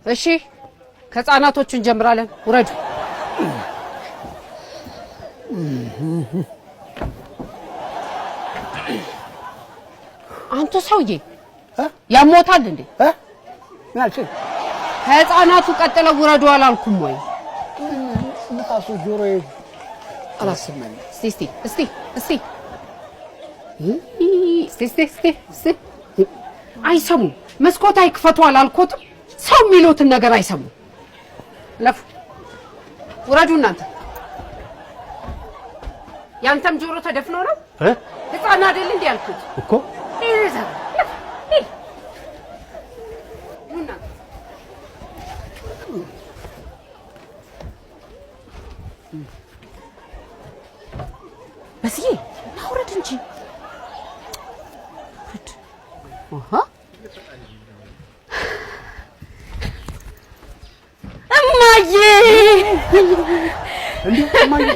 እሺ ከጻናቶቹ እንጀምራለን ውረዱ አንተ ሰውዬ ያሞታል እንዴ ማልሽ ከጻናቱ ቀጥለው ውረዱ አላልኩም ወይ ንፋሱ ጆሮዬ አላሰማኝ እስቲ አይሰሙ መስኮት አይክፈቱ አላልኩትም ሰው የሚሉትን ነገር አይሰሙ ለፉ ውረዱ እናንተ ያንተም ጆሮ ተደፍኖ ነው ህፃን አይደል እንዴ ያልኩት እኮ በስዬ ታውረድ እንጂ እማዬ እንዴ እማዬ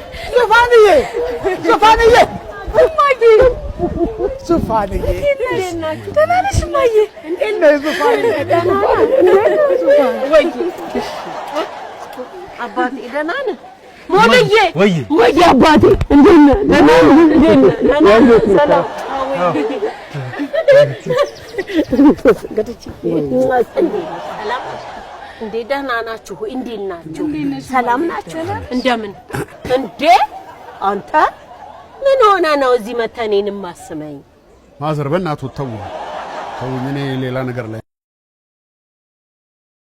ዙፋንዬ ደህና ነሽ እማዬ እንዴት ነህ ዙፋንዬ ወይ አባቴ ደህና ነህ ሞልዬ ወይ አባቴ እንዴት ነህ ሰላም እንዴ ደህና ናችሁ እንዴት ናችሁ ሰላም ናችሁ እንደምን እንዴ አንተ ምን ሆነ ነው እዚህ መተኔን ማስመኝ ማዘር በእናቱ ተውኝ እኔ ሌላ ነገር ላይ